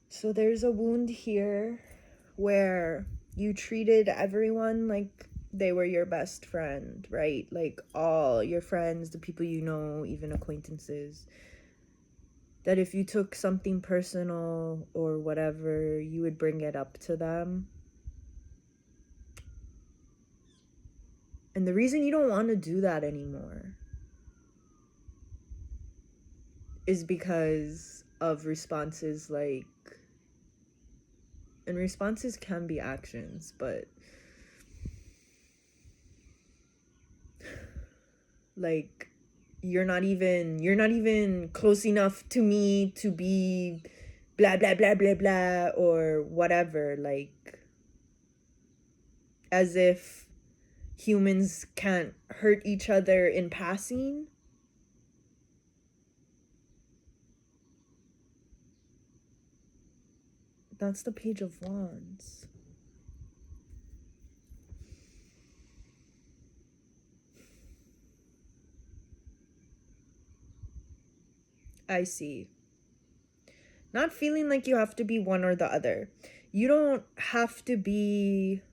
So there's a wound here where you treated everyone like they were your best friend, right? Like all your friends, the people you know, even acquaintances. That if you took something personal or whatever, you would bring it up to them. And the reason you don't want to do that anymore is because of responses like, and responses can be actions, but like you're not even close enough to me to be blah blah blah blah blah or whatever, like as if humans can't hurt each other in passing. That's the Page of Wands. I see. Not feeling like you have to be one or the other. You don't have to be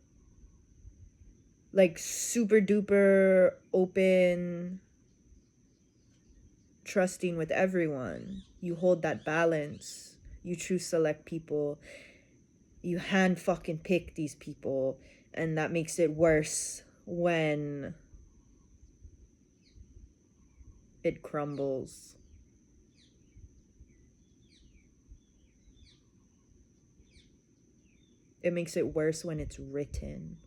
like super duper open, trusting with everyone. You hold that balance. You choose select people. You hand fucking pick these people. And that makes it worse when it crumbles. It makes it worse when it's written.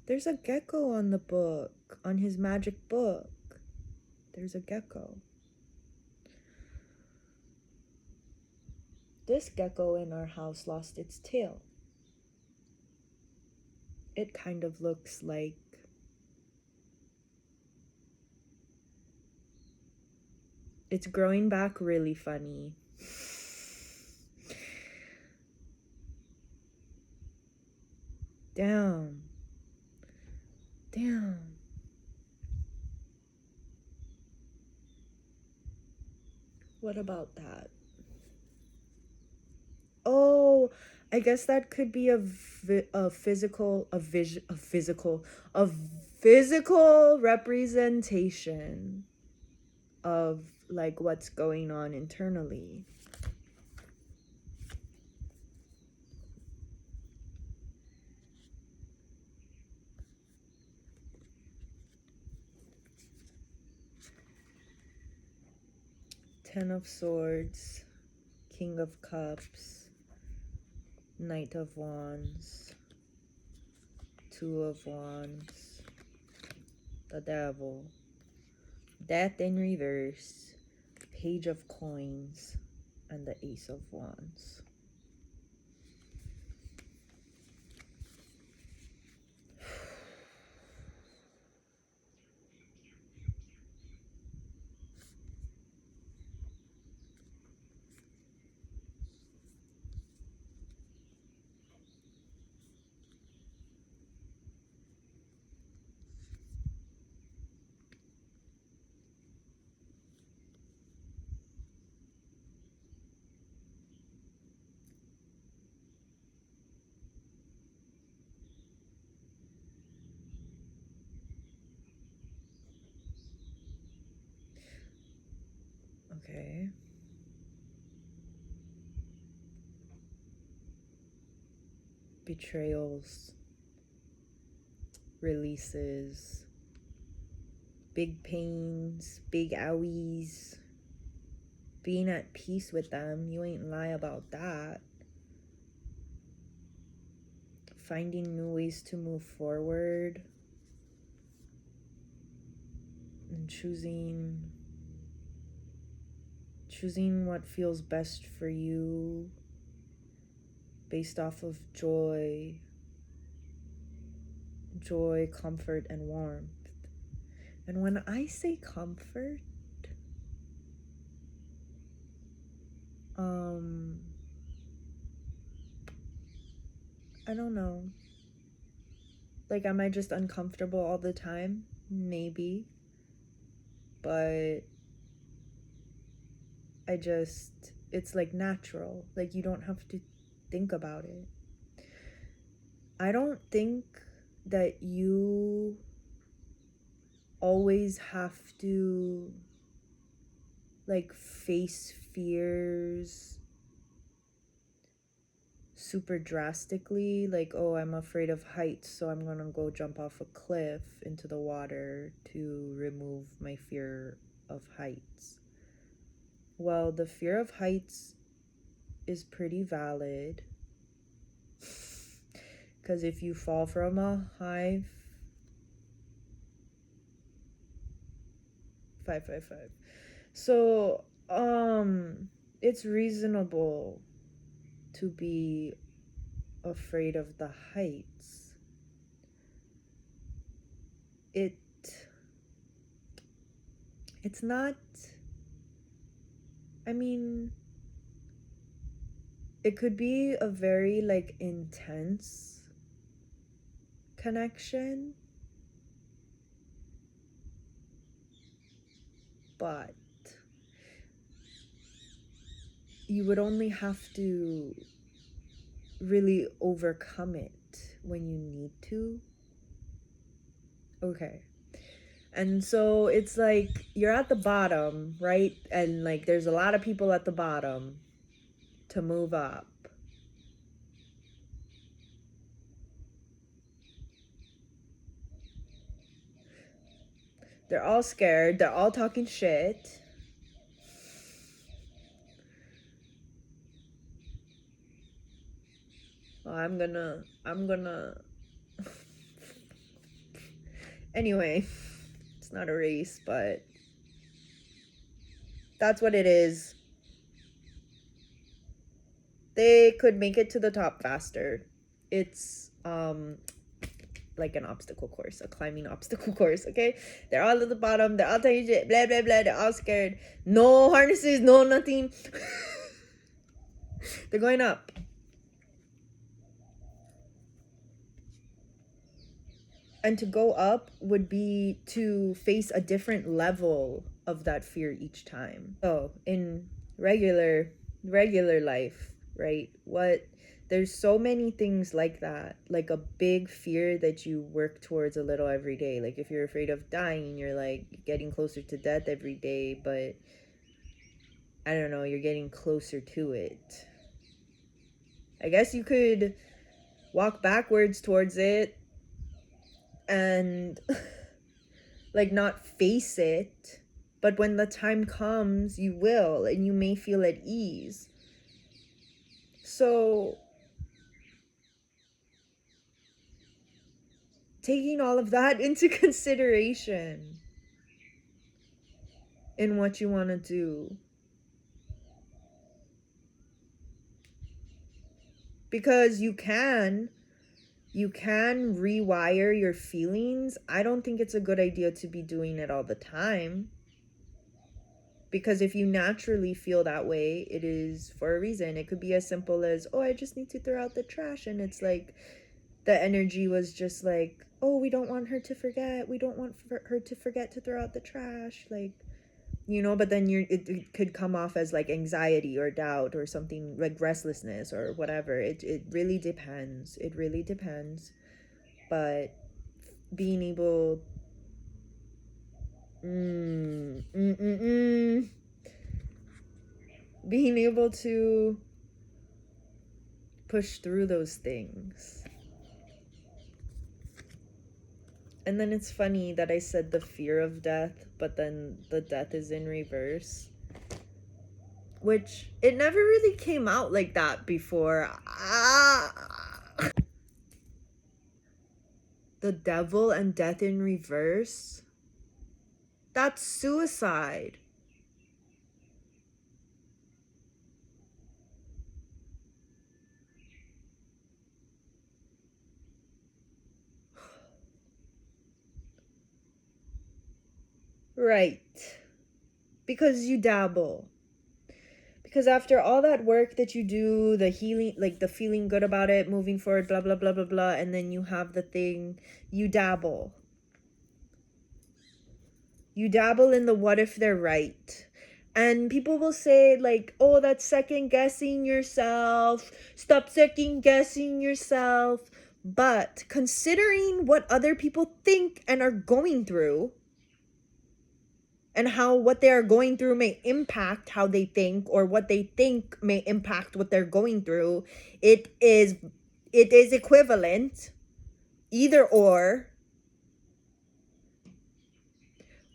There's a gecko on the book, on his magic book. There's a gecko. This gecko in our house lost its tail. It kind of looks like it's growing back really funny. Damn. What about that? Oh, I guess that could be a physical representation of like what's going on internally. Ten of Swords, King of Cups, Knight of Wands, Two of Wands, the Devil, Death in reverse, Page of Coins, and the Ace of Wands. Okay. Betrayals, releases, big pains, big owies, being at peace with them. You ain't lie about that. Finding new ways to move forward and choosing what feels best for you based off of joy, comfort, and warmth. And when I say comfort, I don't know. Like, am I just uncomfortable all the time? Maybe. But it's like natural. Like, you don't have to think about it. I don't think that you always have to, like, face fears super drastically. Like, oh, I'm afraid of heights, so I'm gonna go jump off a cliff into the water to remove my fear of heights. Well, the fear of heights is pretty valid. Because if you fall from a high 555. So, it's reasonable to be afraid of the heights. It's not, I mean, it could be a very like intense connection, but you would only have to really overcome it when you need to. Okay. And so it's like you're at the bottom, right? And like there's a lot of people at the bottom to move up. They're all scared, they're all talking shit. Well, I'm gonna anyway, it's not a race, but that's what it is. They could make it to the top faster. It's like an obstacle course, a climbing obstacle course, okay? They're all at the bottom, they're all talking shit, blah blah blah, they're all scared. No harnesses, no nothing. They're going up. And to go up would be to face a different level of that fear each time. So in regular life, right? There's so many things like that, like a big fear that you work towards a little every day. Like if you're afraid of dying, you're like getting closer to death every day, but I don't know, you're getting closer to it. I guess you could walk backwards towards it and like not face it, but when the time comes you will, and you may feel at ease. So taking all of that into consideration in what you want to do, because you can rewire your feelings. I don't think it's a good idea to be doing it all the time, because if you naturally feel that way, it is for a reason. It could be as simple as, oh, I just need to throw out the trash, and it's like the energy was just like, oh, we don't want her to forget, we don't want her to forget to throw out the trash, like, but then it could come off as like anxiety or doubt or something, like restlessness or whatever. It really depends, but being able being able to push through those things. And then it's funny that I said the fear of death, but then the death is in reverse, which it never really came out like that before. The devil and death in reverse, that's suicide. Right. Because you dabble. Because after all that work that you do, the healing, like the feeling good about it, moving forward, blah, blah, blah, blah, blah, and then you have the thing, you dabble. You dabble in the what if they're right. And people will say, like, oh, that's second guessing yourself. Stop second guessing yourself. But considering what other people think and are going through, and how what they are going through may impact how they think, or what they think may impact what they're going through, it is equivalent, either or.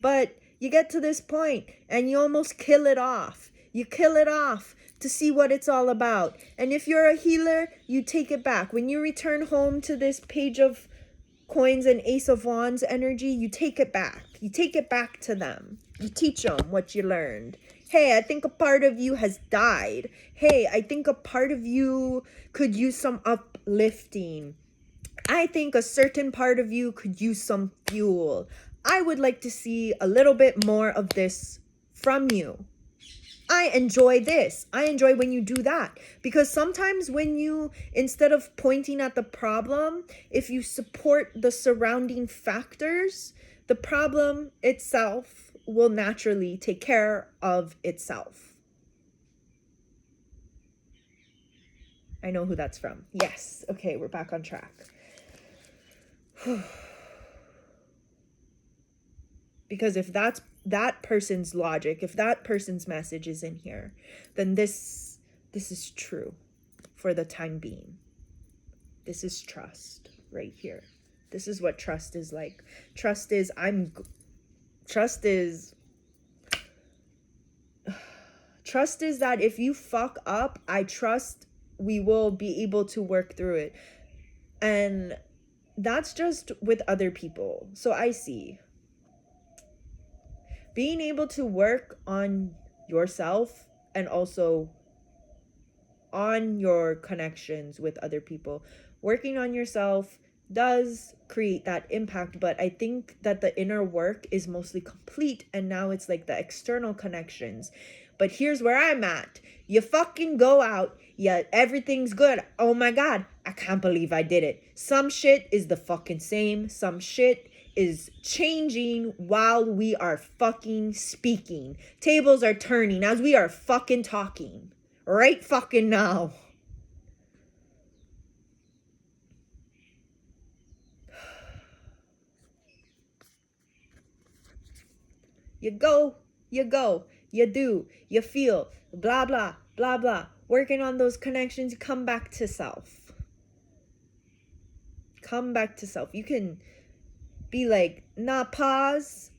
But you get to this point and you almost kill it off. You kill it off to see what it's all about. And if you're a healer, you take it back. When you return home to this page of coins and Ace of Wands energy, you take it back. You take it back to them. You teach them what you learned. Hey, I think a part of you has died. Hey, I think a part of you could use some uplifting. I think a certain part of you could use some fuel. I would like to see a little bit more of this from you. I enjoy this. I enjoy when you do that. Because sometimes when you, instead of pointing at the problem, if you support the surrounding factors, the problem itself will naturally take care of itself. I know who that's from. Yes. Okay, we're back on track. Because if that's that person's logic, if that person's message is in here, then this is true for the time being. This is trust right here. This is what trust is like. Trust is that if you fuck up, I trust we will be able to work through it. And that's just with other people. So I see. Being able to work on yourself and also on your connections with other people. Working on yourself does create that impact, but I think that the inner work is mostly complete, and now it's like the external connections. But here's where I'm at. You fucking go out, yeah, everything's good. Oh my God, I can't believe I did it. Some shit is the fucking same. Some shit is changing while we are fucking speaking. Tables are turning as we are fucking talking. Right fucking now. You go, you do, you feel, blah, blah, blah, blah. Working on those connections, come back to self. Come back to self. You can be like, nah, pause.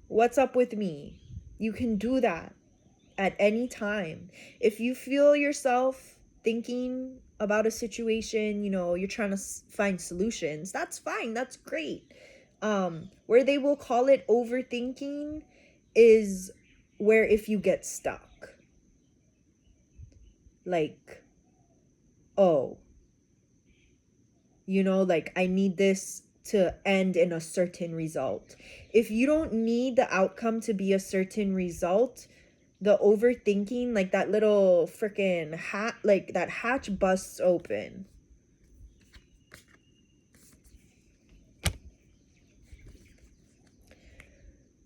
What's up with me? You can do that at any time. If you feel yourself thinking about a situation, you know, you're trying to find solutions, that's fine. That's great. Where they will call it overthinking is where if you get stuck. Like, oh, you know, like I need this to end in a certain result. If you don't need the outcome to be a certain result, the overthinking, like that little freaking hat, like that hatch busts open.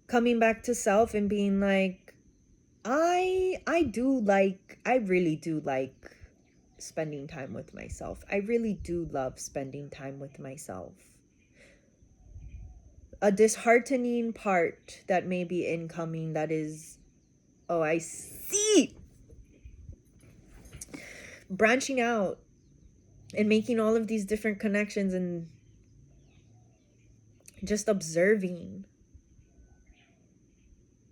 Coming back to self and being like, I really do like spending time with myself. I really do love spending time with myself. A disheartening part that may be incoming that is, oh, I see. Branching out and making all of these different connections and just observing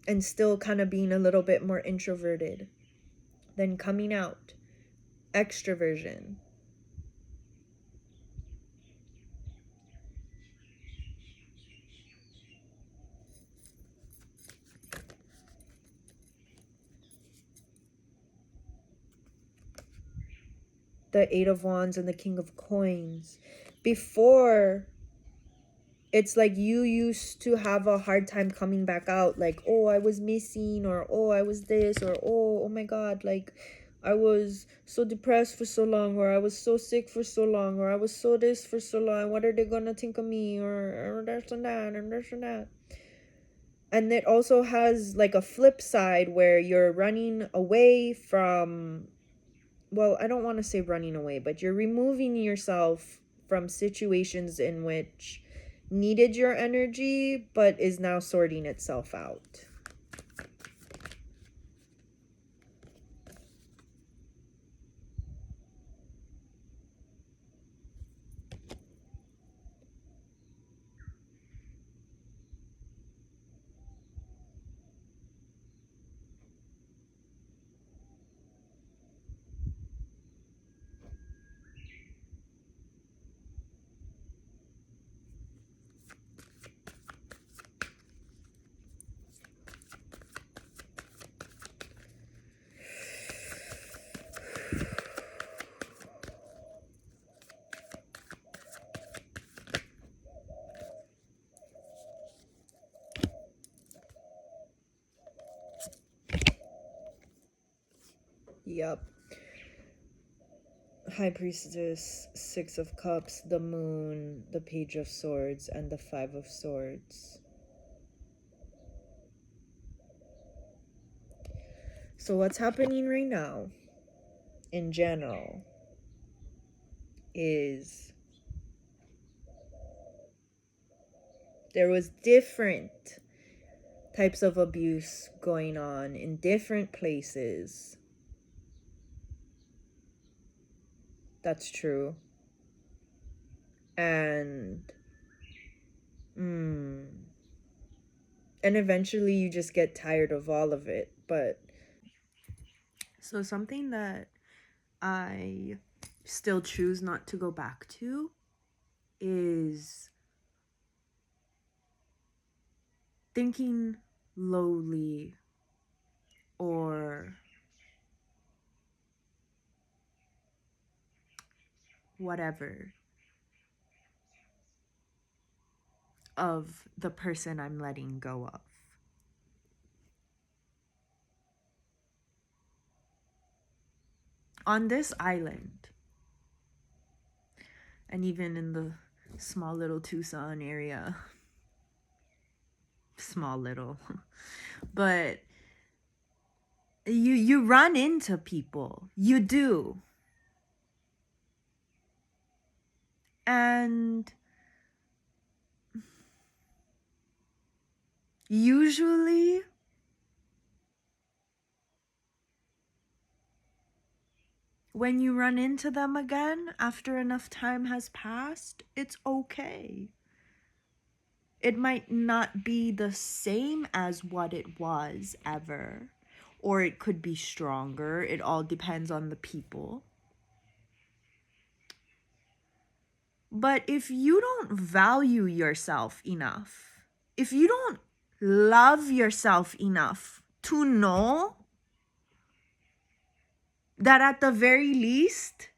and still kind of being a little bit more introverted. Then coming out, extroversion. The Eight of Wands and the King of Coins. Before it's like you used to have a hard time coming back out, like, oh, I was missing, or oh, I was this, or oh my god, like I was so depressed for so long, or I was so sick for so long, or I was so this for so long, what are they gonna think of me, or this and that and this and that. And it also has like a flip side where you're running away from, well, I don't want to say running away, but you're removing yourself from situations in which needed your energy but is now sorting itself out. Yep. High Priestess, Six of Cups, the Moon, the Page of Swords, and the Five of Swords. So what's happening right now, in general, is there was different types of abuse going on in different places. That's true. And and eventually you just get tired of all of it. But so something that I still choose not to go back to is thinking lowly or whatever of the person I'm letting go of. On this island, and even in the small little Tucson area, small little, but you run into people, you do. And usually when you run into them again after enough time has passed, it's okay. It might not be the same as what it was ever, or it could be stronger. It all depends on the people. But if you don't value yourself enough, if you don't love yourself enough to know that at the very least,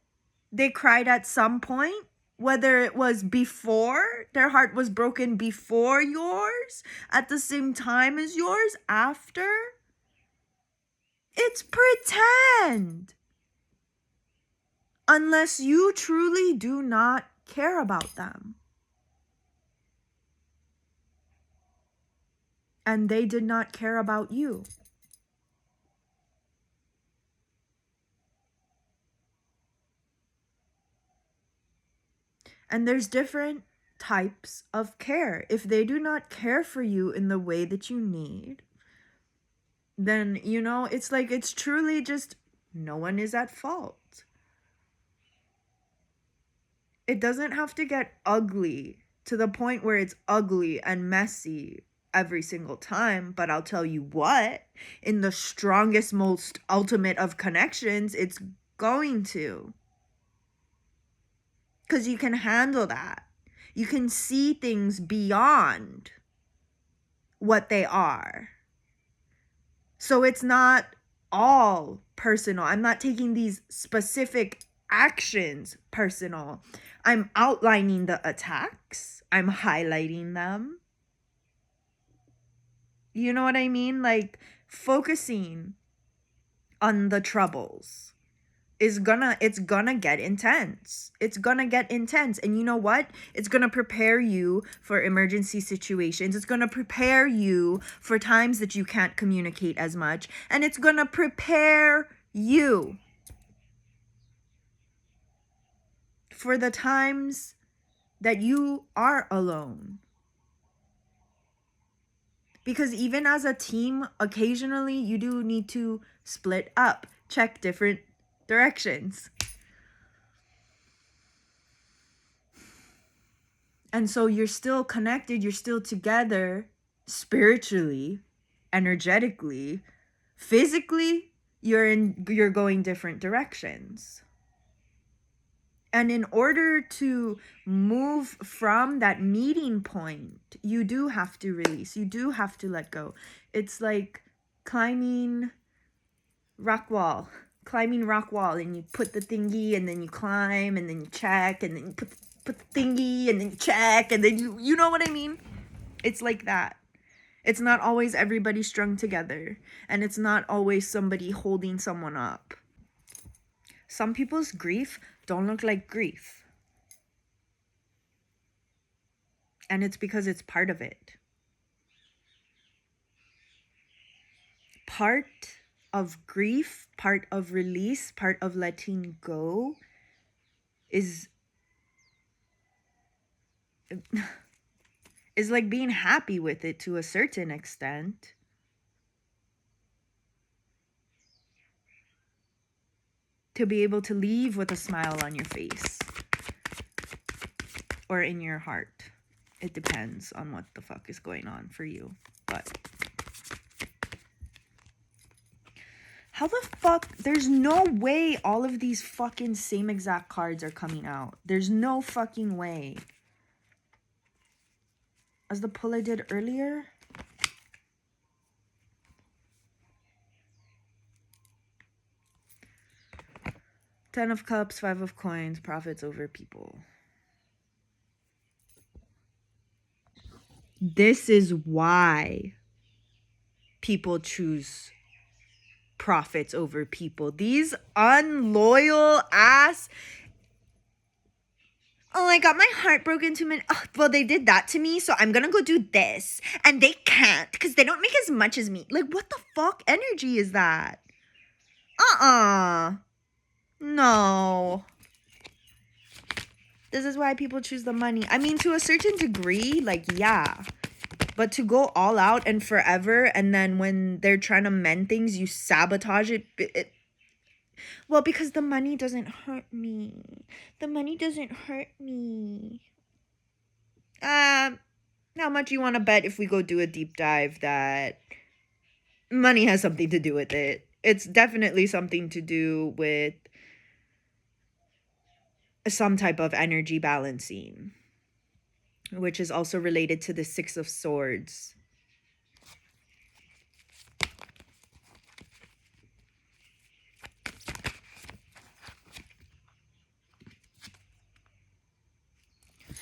they cried at some point, whether it was before, their heart was broken before yours, at the same time as yours, after, it's pretend. Unless you truly do not care about them. And they did not care about you. And there's different types of care. If they do not care for you in the way that you need, then, you know, it's like it's truly just no one is at fault. It doesn't have to get ugly to the point where it's ugly and messy every single time, but I'll tell you what, in the strongest, most ultimate of connections, it's going to. Because you can handle that. You can see things beyond what they are. So it's not all personal. I'm not taking these specific actions personal. I'm outlining the attacks. I'm highlighting them. You know what I mean? Like, focusing on the troubles it's gonna get intense. It's gonna get intense. And you know what? It's gonna prepare you for emergency situations. It's gonna prepare you for times that you can't communicate as much. And it's gonna prepare you for the times that you are alone. Because even as a team, occasionally you do need to split up, check different directions. And so you're still connected, you're still together spiritually, energetically, physically, you're going different directions. And in order to move from that meeting point, you do have to release. You do have to let go. It's like climbing rock wall, and you put the thingy and then you climb and then you check and then you put the thingy and then you check and then you know what I mean? It's like that. It's not always everybody strung together, and it's not always somebody holding someone up. Some people's grief don't look like grief. And it's because it's part of it. Part of grief, part of release, part of letting go is like being happy with it to a certain extent. To be able to leave with a smile on your face or in your heart. It depends on what the fuck is going on for you. But how the fuck? There's no way all of these fucking same exact cards are coming out. There's no fucking way. As the pull I did earlier. Ten of Cups, Five of Coins, profits over people. This is why people choose profits over people. These unloyal ass. Oh, I got my heart broken too many. Oh, well, they did that to me, so I'm gonna go do this. And they can't because they don't make as much as me. Like, what the fuck energy is that? No. This is why people choose the money. I mean, to a certain degree, like, yeah. But to go all out and forever, and then when they're trying to mend things, you sabotage it. Well, because the money doesn't hurt me. The money doesn't hurt me. How much you want to bet if we go do a deep dive that money has something to do with it? It's definitely something to do with some type of energy balancing, which is also related to the Six of Swords.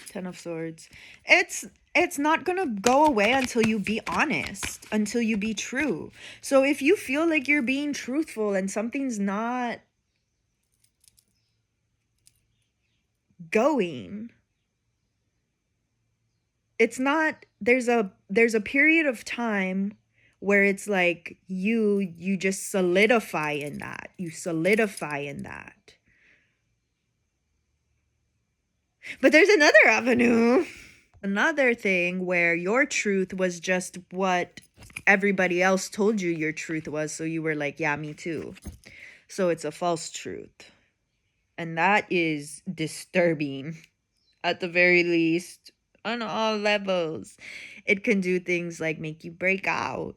Ten of Swords. It's not gonna go away until you be honest, until you be true. So if you feel like you're being truthful and something's not going, it's not, there's a period of time where it's like you just solidify in that. You solidify in that. But there's another avenue. Another thing where your truth was just what everybody else told you your truth was. So you were like, yeah, me too. So it's a false truth. And that is disturbing at the very least on all levels. It can do things like make you break out.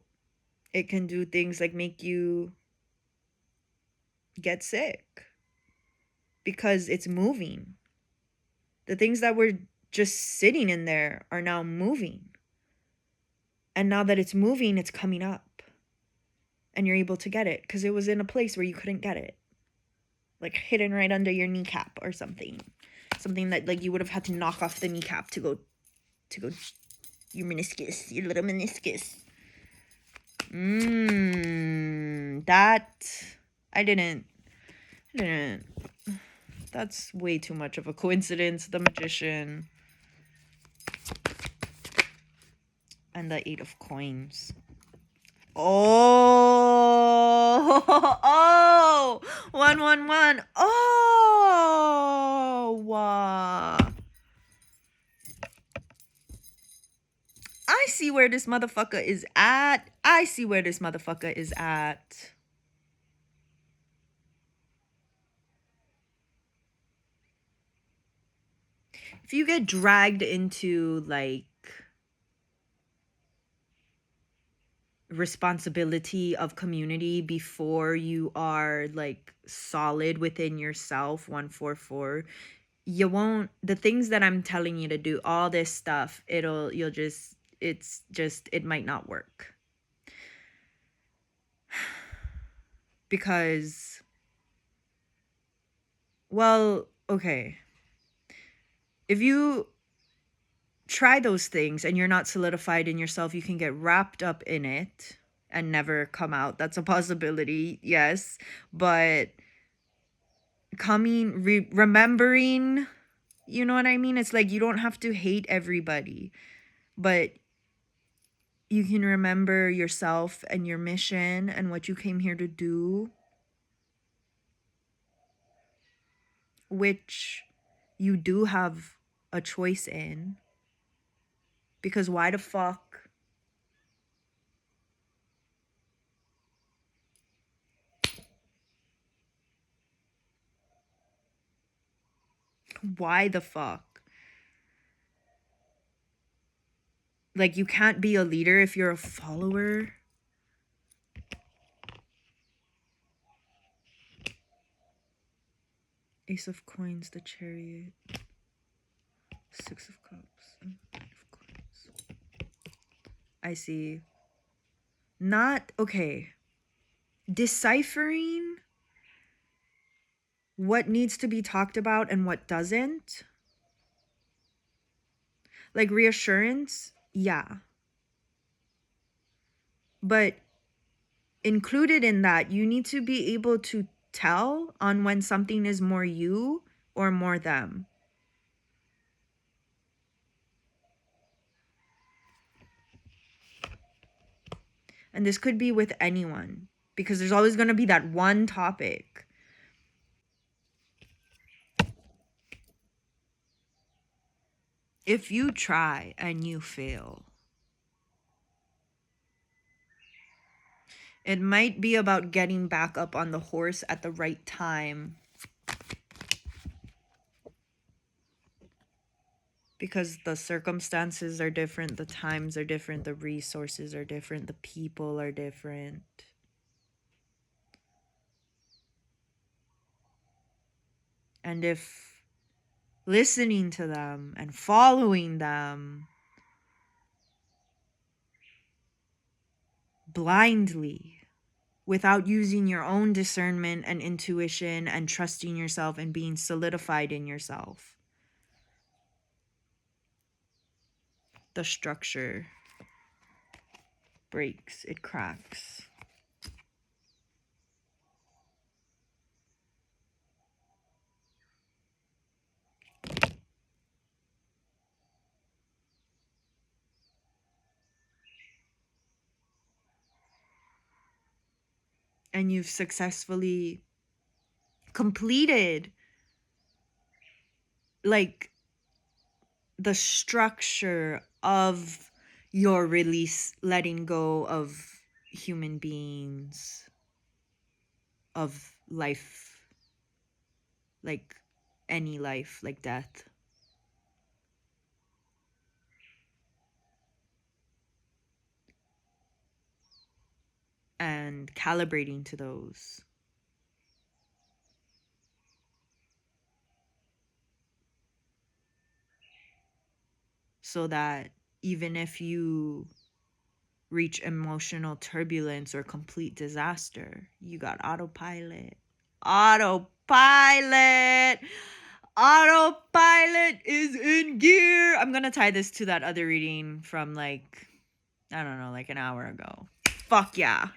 It can do things like make you get sick because it's moving. The things that were just sitting in there are now moving. And now that it's moving, it's coming up. And you're able to get it because it was in a place where you couldn't get it. like hidden right under your kneecap or something. Something that like you would have had to knock off the kneecap to go your meniscus, your little meniscus. That I didn't. That's way too much of a coincidence. The Magician and the Eight of Coins. Oh, oh, 111. Oh, wow. I see where this motherfucker is at. If you get dragged into like responsibility of community before you are like solid within yourself, 144, you won't, the things that I'm telling you to do, all this stuff, it might not work. Because, well, okay, if you try those things and you're not solidified in yourself, you can get wrapped up in it and never come out. That's a possibility, yes. But remembering, you know what I mean? It's like you don't have to hate everybody, but you can remember yourself and your mission and what you came here to do, which you do have a choice in. Because why the fuck? Why the fuck? Like, you can't be a leader if you're a follower. Ace of Coins, the Chariot. Six of Cups. Five of Coins. I see. Not, okay. Deciphering what needs to be talked about and what doesn't. Like reassurance, yeah. But included in that, you need to be able to tell on when something is more you or more them. And this could be with anyone, because there's always going to be that one topic. If you try and you fail, it might be about getting back up on the horse at the right time. Because the circumstances are different, the times are different, the resources are different, the people are different. And if listening to them and following them blindly, without using your own discernment and intuition and trusting yourself and being solidified in yourself, the structure breaks, it cracks. And you've successfully completed like the structure of your release, letting go of human beings, of life, like any life, like death. And calibrating to those. So that even if you reach emotional turbulence or complete disaster, you got autopilot. Autopilot. Autopilot is in gear. I'm gonna tie this to that other reading from like, I don't know, like an hour ago. Fuck yeah.